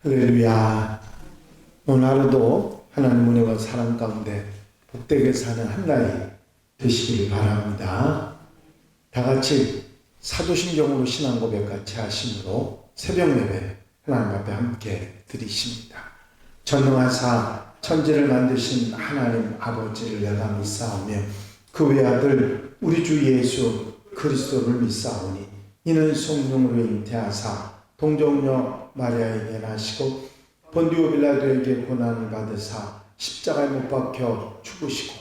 할렐루야. 오늘 하루도 하나님 은혜와 사랑 가운데 복되게 사는 한 날이 되시길 바랍니다. 다 같이 사도신경으로 신앙 고백 같이 하심으로 새벽 예배 하나님 앞에 함께 드리십니다. 전능하사 천지를 만드신 하나님 아버지를 내가 믿사오며 그 외아들 우리 주 예수 그리스도를 믿사오니 이는 성령으로 잉태하사 동정녀 마리아에게 나시고 본디오 빌라도에게 고난을 받으사 십자가에 못 박혀 죽으시고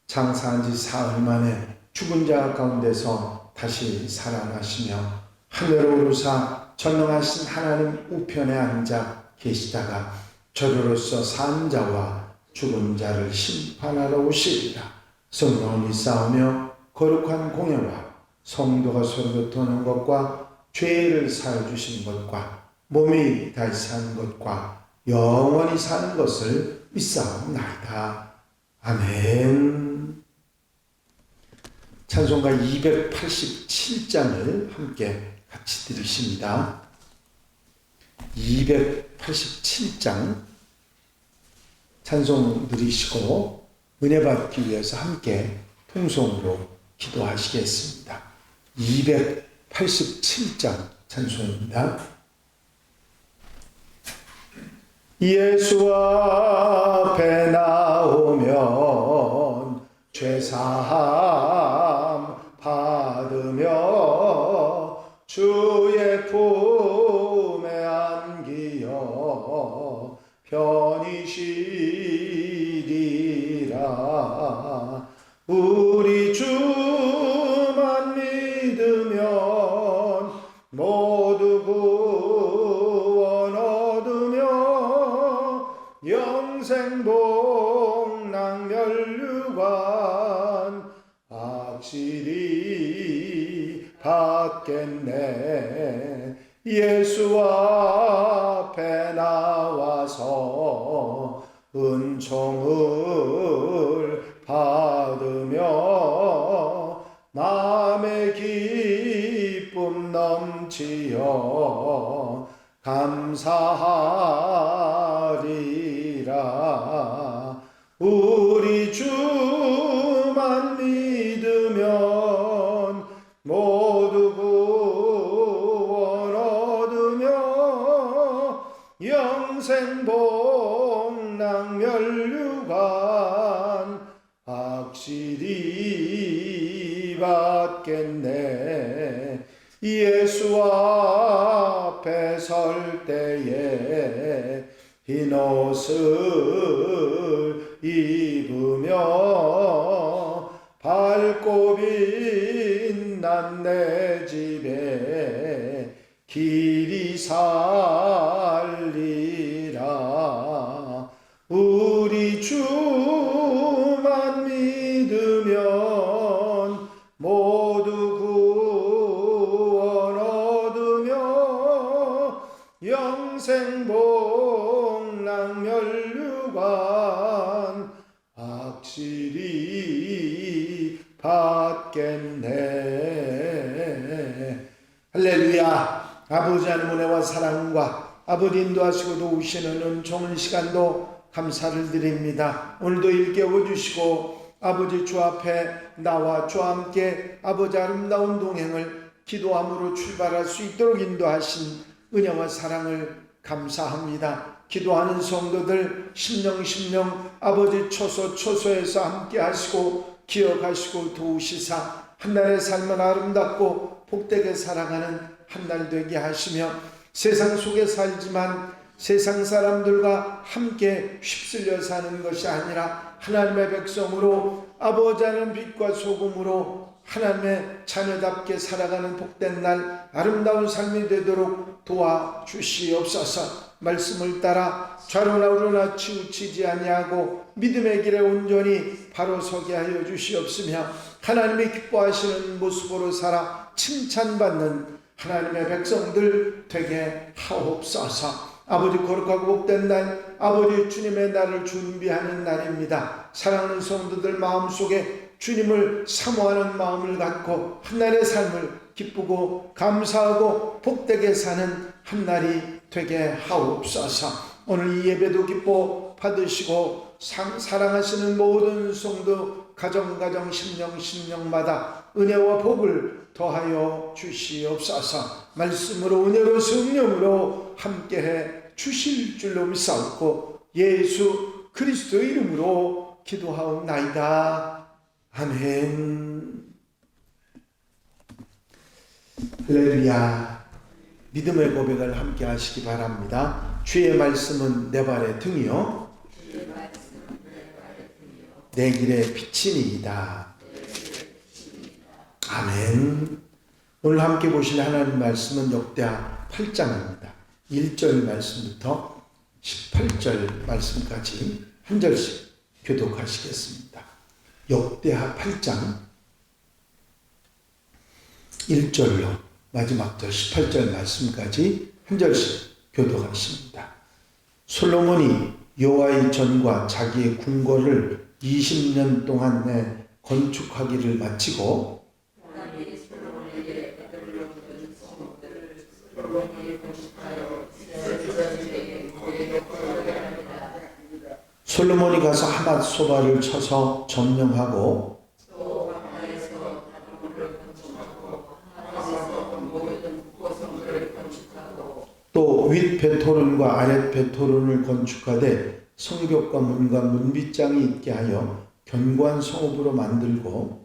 장사한 지 사흘 만에 죽은 자 가운데서 다시 살아나시며 하늘로 오르사 전능하신 하나님 우편에 앉아 계시다가 저로서 산 자와 죽은 자를 심판하러 오시리라. 성령을 믿사오며 거룩한 공예와 성도가 서로 교통하는 것과 죄를 사여 주시는 것과 몸이 다시 사는 것과 영원히 사는 것을 믿사옵나이다. 아멘. 찬송가 287장을 함께 같이 들으십니다. 287장 찬송 들으시고 은혜 받기 위해서 함께 통성으로 기도하시겠습니다. 287장 찬송입니다. 예수 앞에 나오면 죄사함 받으며 주의 품에 안기어 편히 쉬리라. 우리 주만 믿으면 모두 구원 얻으며 영생 복락 멸류관 확실히 받겠네. 예수 앞에 나와서 은총을 받으며 마음의 기쁨 넘치어 감사하리라. 우리 주만 믿으면 모두 구원 얻으며 영생 복락 멸류관 확실히 받겠네. 예수 앞에 설 때에 흰 옷을 입으며 밝고 빛난 내 집에 길이 살리라. 우리 주만 믿으면 모두 구원 얻으며 영생 복락 멸류관 확실히 받겠네. 할렐루야. 아버지 하나님 은혜와 사랑과 아버지 인도하시고 도우시는 은총의 시간도 감사를 드립니다. 오늘도 일깨워 주시고 아버지 주 앞에 나와 주와 함께 아버지 아름다운 동행을 기도함으로 출발할 수 있도록 인도하신 은혜와 사랑을 감사합니다. 기도하는 성도들 심령 아버지 초소에서 함께 하시고 기억하시고 도우시사 한날의 삶은 아름답고 복되게 살아가는 한 날 되게 하시며 세상 속에 살지만 세상 사람들과 함께 휩쓸려 사는 것이 아니라 하나님의 백성으로 아버지 하는 빛과 소금으로 하나님의 자녀답게 살아가는 복된 날 아름다운 삶이 되도록 도와주시옵소서. 말씀을 따라 좌로나 우로나 치우치지 아니하고 믿음의 길에 온전히 바로 서게 하여 주시옵으며 하나님이 기뻐하시는 모습으로 살아 칭찬받는 하나님의 백성들 되게 하옵소서. 아버지 거룩하고 복된 날 아버지 주님의 날을 준비하는 날입니다. 사랑하는 성도들 마음속에 주님을 사모하는 마음을 갖고 한날의 삶을 기쁘고 감사하고 복되게 사는 한날이 되게 하옵소서. 오늘 이 예배도 기뻐 받으시고 사랑하시는 모든 성도 가정 심령마다 은혜와 복을 더하여 주시옵소서. 말씀으로 은혜로 성령으로 함께해 주실 줄로 믿사옵고 예수 그리스도의 이름으로 기도하옵나이다. 아멘. 할렐루야. 믿음의 고백을 함께 하시기 바랍니다. 주의 말씀은 내 발의 등이요 내 길의 빛이니이다. 아멘. 오늘 함께 보실 하나님 말씀은 역대하 8장입니다. 1절 말씀부터 18절 말씀까지 한 절씩 교독하시겠습니다. 역대하 8장 1절로 마지막 절 18절 말씀까지 한 절씩 교독하십니다. 솔로몬이 여호와의 전과 자기의 궁궐을 20년 동안 건축하기를 마치고 솔로몬이 가서 하맛 소바를 쳐서 점령하고 또 윗 베토른과 아랫 베토른을 건축하되 성벽과 문과 문빗장이 있게 하여 견고한 성읍으로 만들고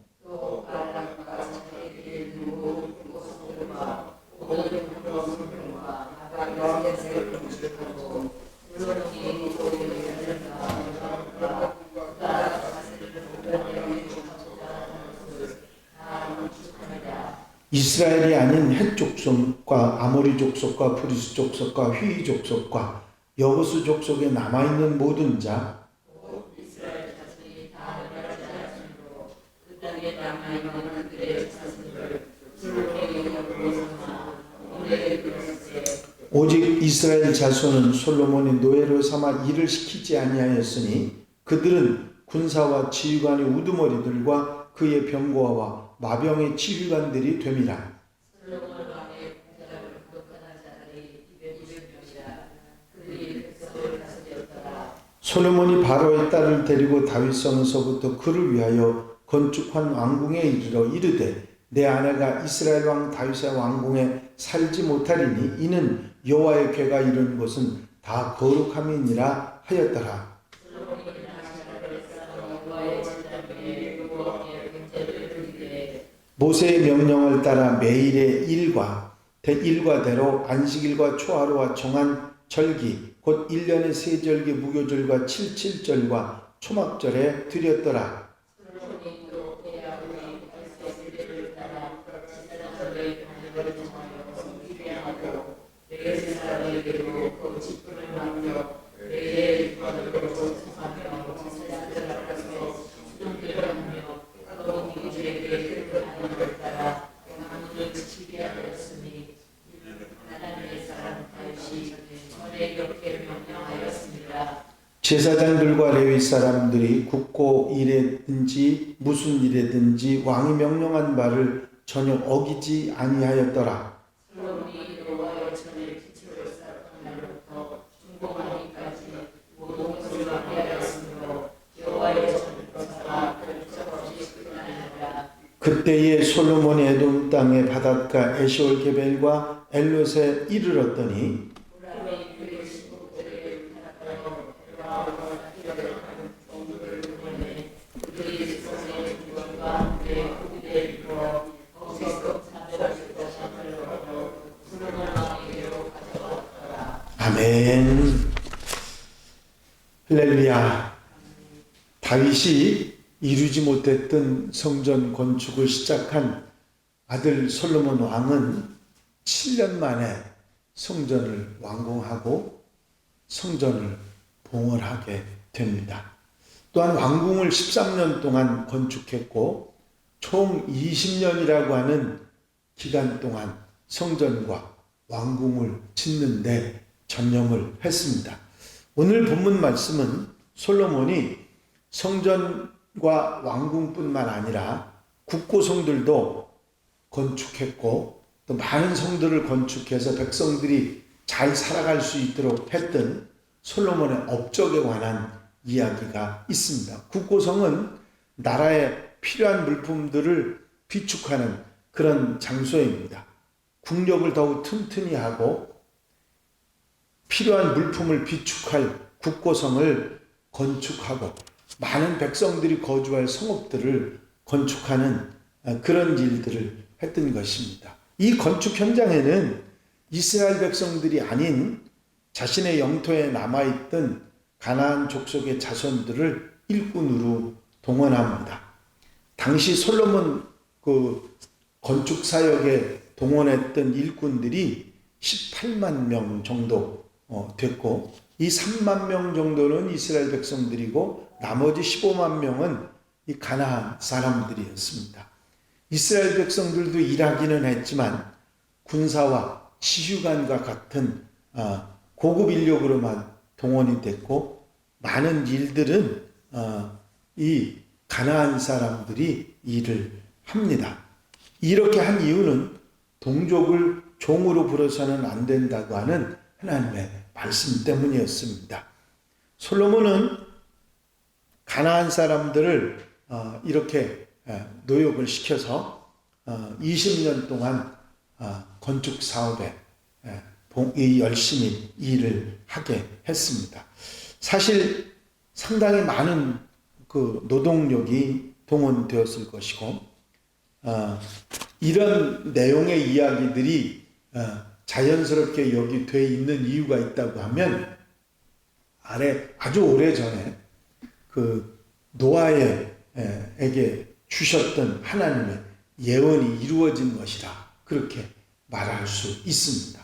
이스라엘이 아닌 헷 족속과 아모리 족속과 브리스 족속과 휘 족속과 여부수 족속에 남아있는 모든 자 오직 이스라엘 자손은 솔로몬이 노예로 삼아 일을 시키지 아니하였으니 그들은 군사와 지휘관의 우두머리들과 그의 병거와 마병의 지휘관들이 됨이라. 솔로몬이 바로의 딸을 데리고 다윗성에서부터 그를 위하여 건축한 왕궁에 이르러 이르되 내 아내가 이스라엘 왕 다윗의 왕궁에 살지 못하리니 이는 여호와의 궤가 이른 곳은 다 거룩함이니라 하였더라. 모세의 명령을 따라 매일의 일과대로 안식일과 초하루와 정한 절기 곧 1년의 세 절기 무교절과 칠칠절과 초막절에 드렸더라. 제사장들과 레위 사람들이 국고 일에든지 무슨 일에든지 왕이 명령한 바를 전혀 어기지 아니하였더라. 그때에 솔로몬이 에돔 땅의 바닷가 에시올 게벨과 엘롯에 이르렀더니 아멘. 할렐루야. 다윗이 이루지 못했던 성전 건축을 시작한 아들 솔로몬 왕은 7년 만에 성전을 완공하고 성전을 봉헌하게 됩니다. 또한 왕궁을 13년 동안 건축했고 총 20년이라고 하는 기간 동안 성전과 왕궁을 짓는데 전념을 했습니다. 오늘 본문 말씀은 솔로몬이 성전과 왕궁뿐만 아니라 국고성들도 건축했고 또 많은 성들을 건축해서 백성들이 잘 살아갈 수 있도록 했던 솔로몬의 업적에 관한 이야기가 있습니다. 국고성은 나라에 필요한 물품들을 비축하는 그런 장소입니다. 국력을 더욱 튼튼히 하고 필요한 물품을 비축할 국고성을 건축하고 많은 백성들이 거주할 성읍들을 건축하는 그런 일들을 했던 것입니다. 이 건축 현장에는 이스라엘 백성들이 아닌 자신의 영토에 남아있던 가나안 족속의 자손들을 일꾼으로 동원합니다. 당시 솔로몬 건축 사역에 동원했던 일꾼들이 18만 명 정도 됐고, 이 3만 명 정도는 이스라엘 백성들이고 나머지 15만 명은 이 가나안 사람들이었습니다. 이스라엘 백성들도 일하기는 했지만 군사와 치유관과 같은 고급 인력으로만 동원이 됐고, 많은 일들은 이 가나안 사람들이 일을 합니다. 이렇게 한 이유는 동족을 종으로 부려서는 안 된다고 하는 하나님의 말씀 때문이었습니다. 솔로몬은 가나안 사람들을 이렇게 노역을 시켜서 20년 동안 건축 사업에 열심히 일을 하게 했습니다. 사실 상당히 많은 그 노동력이 동원되었을 것이고, 이런 내용의 이야기들이 자연스럽게 여기 돼 있는 이유가 있다고 하면, 아주 오래 전에 그 노아에게 주셨던 하나님의 예언이 이루어진 것이라 그렇게 말할 수 있습니다.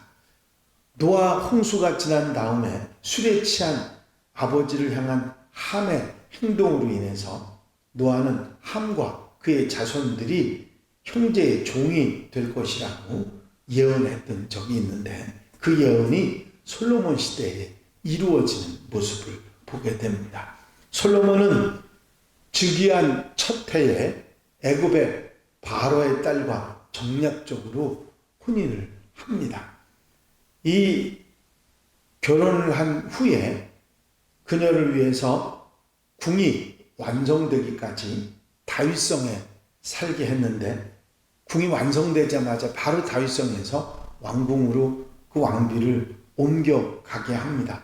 노아 홍수가 지난 다음에 술에 취한 아버지를 향한 함의 행동으로 인해서 노아는 함과 그의 자손들이 형제의 종이 될 것이라고 예언했던 적이 있는데, 그 예언이 솔로몬 시대에 이루어지는 모습을 보게 됩니다. 솔로몬은 즉위한 첫 해에 애굽의 바로의 딸과 정략적으로 혼인을 합니다. 이 결혼을 한 후에 그녀를 위해서 궁이 완성되기까지 다윗성에 살게 했는데, 궁이 완성되자마자 바로 다윗성에서 왕궁으로 그 왕비를 옮겨가게 합니다.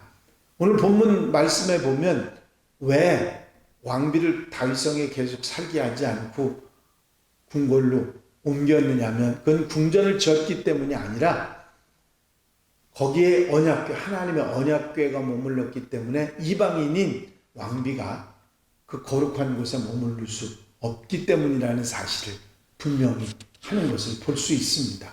오늘 본문 말씀에 보면 왜 왕비를 다윗성에 계속 살게 하지 않고 궁궐로 옮겼느냐면, 그건 궁전을 지었기 때문이 아니라 거기에 하나님의 언약궤가 머물렀기 때문에 이방인인 왕비가 그 거룩한 곳에 머무를 수 없기 때문이라는 사실을 분명히 하는 것을 볼 수 있습니다.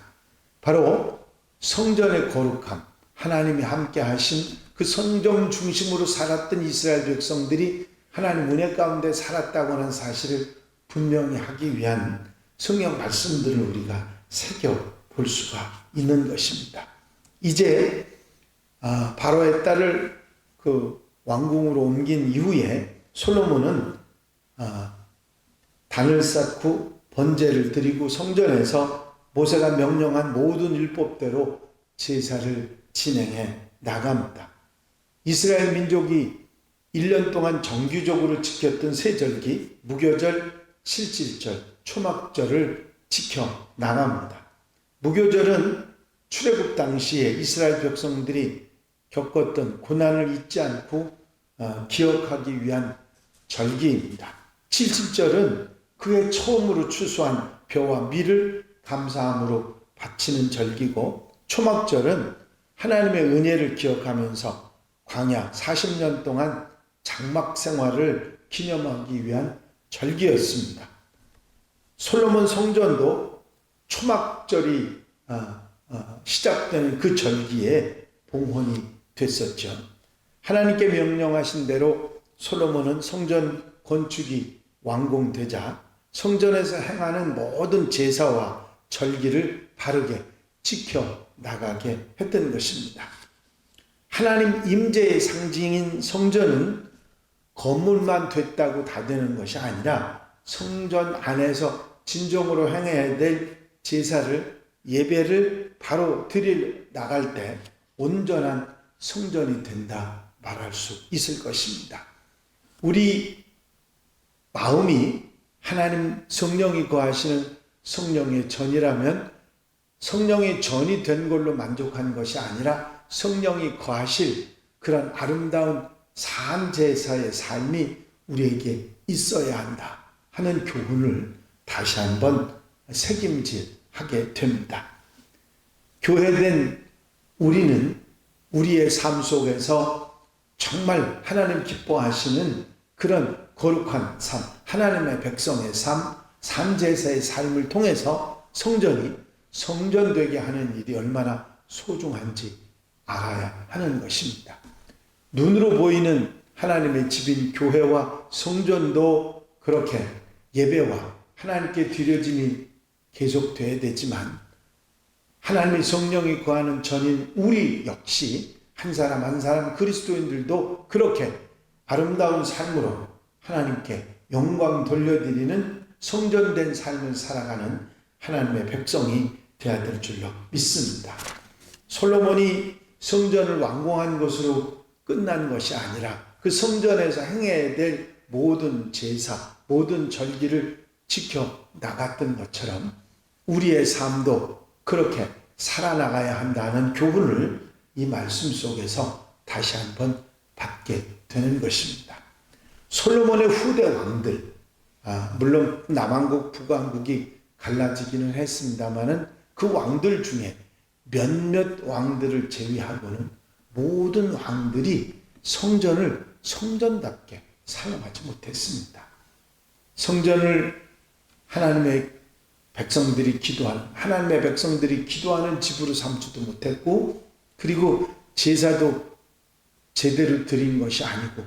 바로 성전의 거룩함, 하나님이 함께 하신 그 성전 중심으로 살았던 이스라엘 백성들이 하나님 은혜 가운데 살았다고 하는 사실을 분명히 하기 위한 성경 말씀들을 우리가 새겨볼 수가 있는 것입니다. 이제 바로의 딸을 그 왕궁으로 옮긴 이후에 솔로몬은 단을 쌓고 번제를 드리고 성전에서 모세가 명령한 모든 율법대로 제사를 진행해 나갑니다. 이스라엘 민족이 1년 동안 정규적으로 지켰던 세절기, 무교절, 실질절, 초막절을 지켜 나갑니다. 무교절은 출애굽 당시에 이스라엘 백성들이 겪었던 고난을 잊지 않고 기억하기 위한 절기입니다. 칠칠절은 그의 처음으로 추수한 벼와 밀을 감사함으로 바치는 절기고, 초막절은 하나님의 은혜를 기억하면서 광야 40년 동안 장막 생활을 기념하기 위한 절기였습니다. 솔로몬 성전도 초막절이 시작되는 그 절기에 봉헌이 됐었죠. 하나님께 명령하신 대로 솔로몬은 성전 건축이 완공되자 성전에서 행하는 모든 제사와 절기를 바르게 지켜 나가게 했던 것입니다. 하나님 임재의 상징인 성전은 건물만 됐다고 다 되는 것이 아니라 성전 안에서 진정으로 행해야 될 제사를, 예배를 바로 드릴 나갈 때 온전한 성전이 된다 말할 수 있을 것입니다. 우리 마음이 하나님 성령이 거하시는 성령의 전이라면 성령의 전이 된 걸로 만족한 것이 아니라 성령이 거하실 그런 아름다운 산제사의 삶이 우리에게 있어야 한다 하는 교훈을 다시 한번 새김질하게 됩니다. 교회된 우리는 우리의 삶 속에서 정말 하나님 기뻐하시는 그런 거룩한 삶, 하나님의 백성의 삶, 산제사의 삶을 통해서 성전이 성전되게 하는 일이 얼마나 소중한지 알아야 하는 것입니다. 눈으로 보이는 하나님의 집인 교회와 성전도 그렇게 예배와 하나님께 드려짐이 계속돼야 되지만 하나님의 성령이 거하는 전인 우리 역시 한 사람 한 사람 그리스도인들도 그렇게 아름다운 삶으로 하나님께 영광 돌려드리는 성전된 삶을 살아가는 하나님의 백성이 되어야 될 줄로 믿습니다. 솔로몬이 성전을 완공한 것으로 끝난 것이 아니라 그 성전에서 행해야 될 모든 제사, 모든 절기를 지켜 나갔던 것처럼 우리의 삶도 그렇게 살아나가야 한다는 교훈을 이 말씀 속에서 다시 한번 받게 되는 것입니다. 솔로몬의 후대 왕들, 물론 남왕국, 북왕국이 갈라지기는 했습니다마는 그 왕들 중에 몇몇 왕들을 제외하고는 모든 왕들이 성전을 성전답게 사용하지 못했습니다. 성전을 하나님의 백성들이 기도하는 집으로 삼지도 못했고, 그리고 제사도 제대로 드린 것이 아니고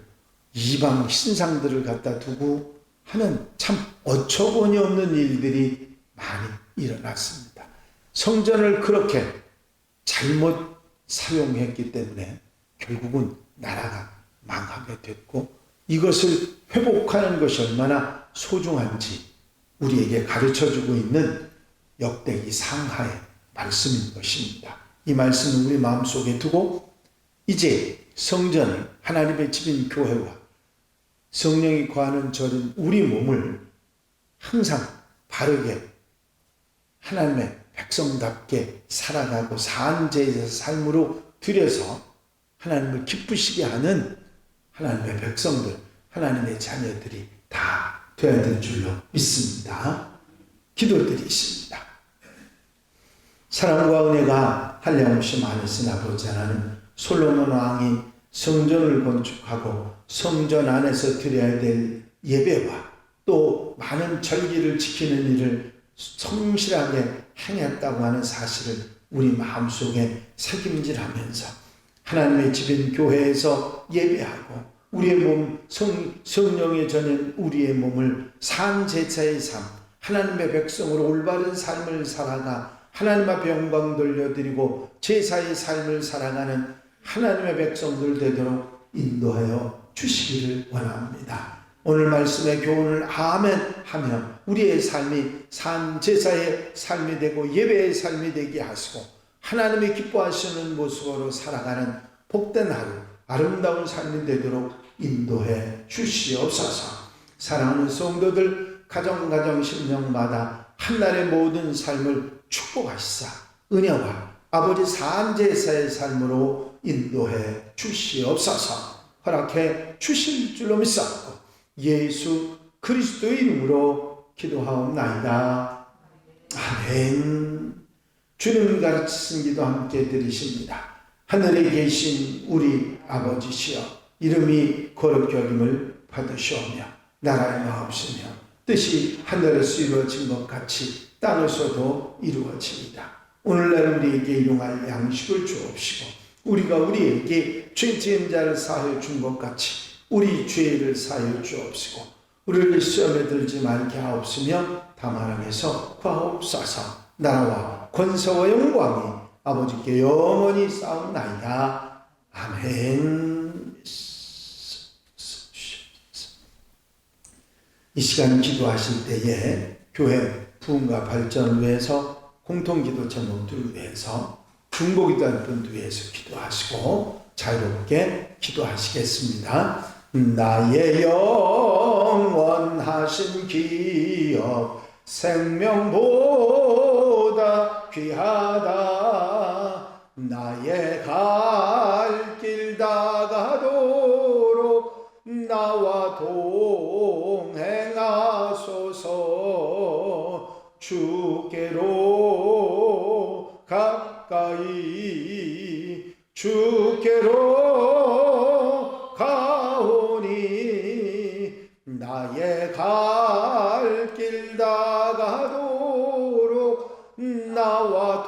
이방 신상들을 갖다 두고 하는 참 어처구니 없는 일들이 많이 일어났습니다. 성전을 그렇게 잘못 사용했기 때문에 결국은 나라가 망하게 됐고, 이것을 회복하는 것이 얼마나 소중한지 우리에게 가르쳐주고 있는 역대기 상하의 말씀인 것입니다. 이 말씀을 우리 마음속에 두고 이제 성전을, 하나님의 집인 교회와 성령이 거하는 절인 우리 몸을 항상 바르게 하나님의 백성답게 살아가고 산제의 삶으로 들여서 하나님을 기쁘시게 하는 하나님의 백성들, 하나님의 자녀들이 다 되어야 될 줄로 믿습니다. 기도드리십니다. 사랑과 은혜가 한량없이 많으신 아버지 하나님, 솔로몬 왕이 성전을 건축하고 성전 안에서 드려야 될 예배와 또 많은 절기를 지키는 일을 성실하게 행했다고 하는 사실을 우리 마음속에 새김질하면서 하나님의 집인 교회에서 예배하고 우리의 몸, 성령의 전인 우리의 몸을 산제사의 삶, 하나님의 백성으로 올바른 삶을 살아가 하나님 앞에 영광 돌려드리고 제사의 삶을 살아가는 하나님의 백성들 되도록 인도하여 주시기를 원합니다. 오늘 말씀의 교훈을 아멘 하며 우리의 삶이 산제사의 삶이 되고 예배의 삶이 되게 하시고 하나님이 기뻐하시는 모습으로 살아가는 복된 하루, 아름다운 삶이 되도록 인도해 주시옵소서. 사랑하는 성도들, 가정 심령마다 한날의 모든 삶을 축복하시사 은혜와 아버지 산제사의 삶으로 인도해 주시옵소서. 허락해 주실 줄로 믿사옵고 예수 그리스도의 이름으로 기도하옵나이다. 아멘. 주님 가르치신 기도 함께 드리십니다. 하늘에 계신 우리 아버지시여, 이름이 거룩히 여김을 받으시오며 나라의 마옵시며 뜻이 하늘에서 이루어진 것 같이 땅에서도 이루어집니다. 오늘날 우리에게 일용할 양식을 주옵시고 우리가 우리에게 죄지은 자를 사하여 준 것 같이 우리 죄를 사하여 주옵시고 우리를 시험에 들지 말게 하옵시며 다만 악에서 구하옵소서. 나라와 권세와 영광이 아버지께 영원히 쌓옵나이다. 아멘. 이 시간 기도하실 때에 교회 부흥과 발전을 위해서 공통기도 제목들을 위해서 중복이 되는 분들 위해서 기도하시고 자유롭게 기도하시겠습니다. 나의 영원하신 기업 생명보다 귀하다. 나의 갈 길 다가도록 나와 동행하소서. 주께로 가까이 주께로 가오니 나의 갈 길 다가도록 나와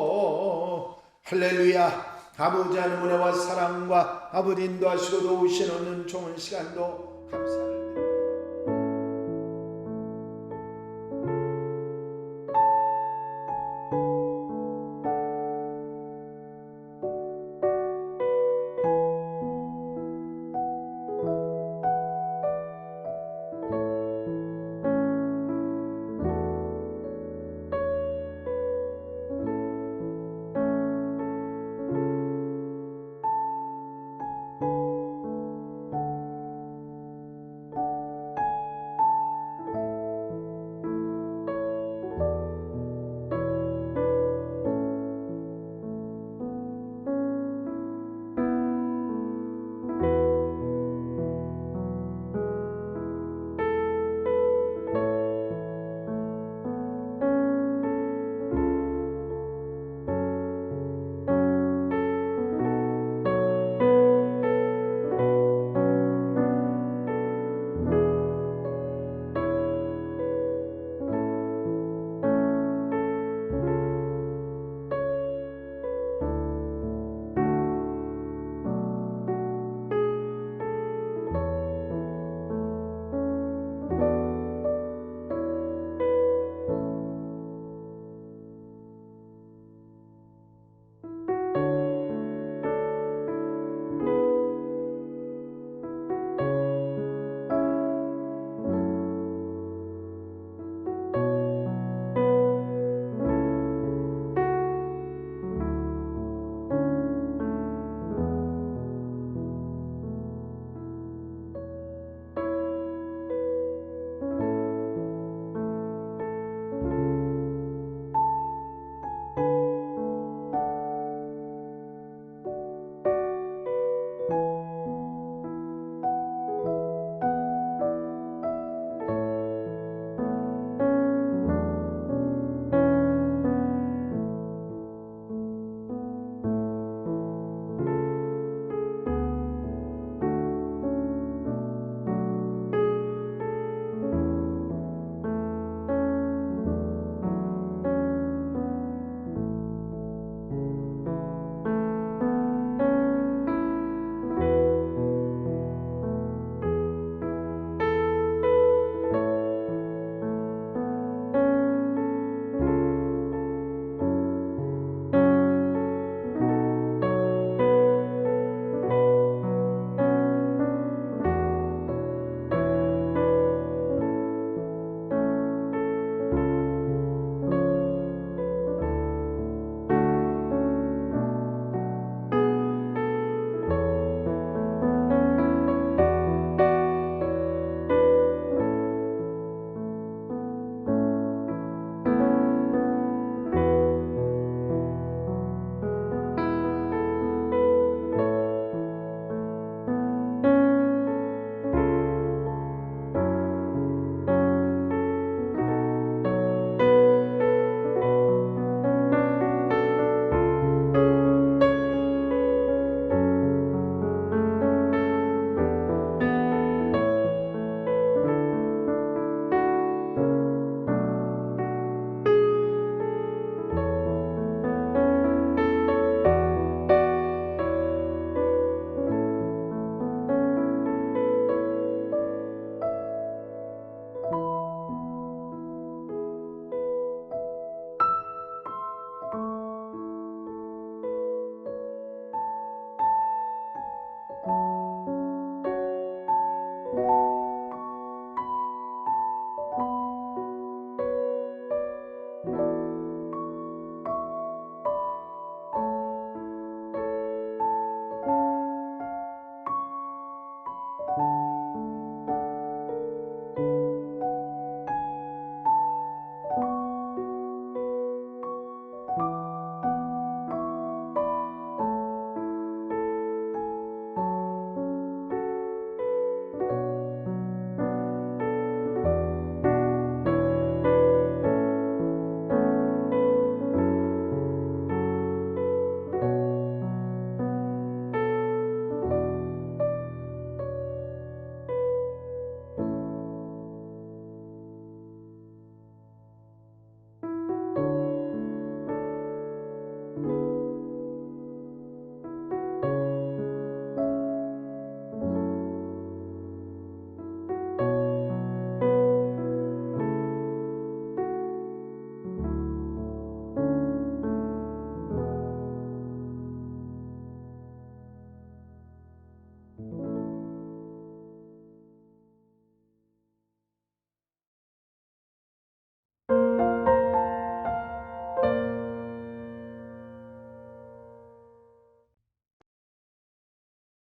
동행하소서. 할렐루야. 아버지 하나님의 은혜와 사랑과 아버지 인도하시고 도우시는 좋은 시간도 감사합니다.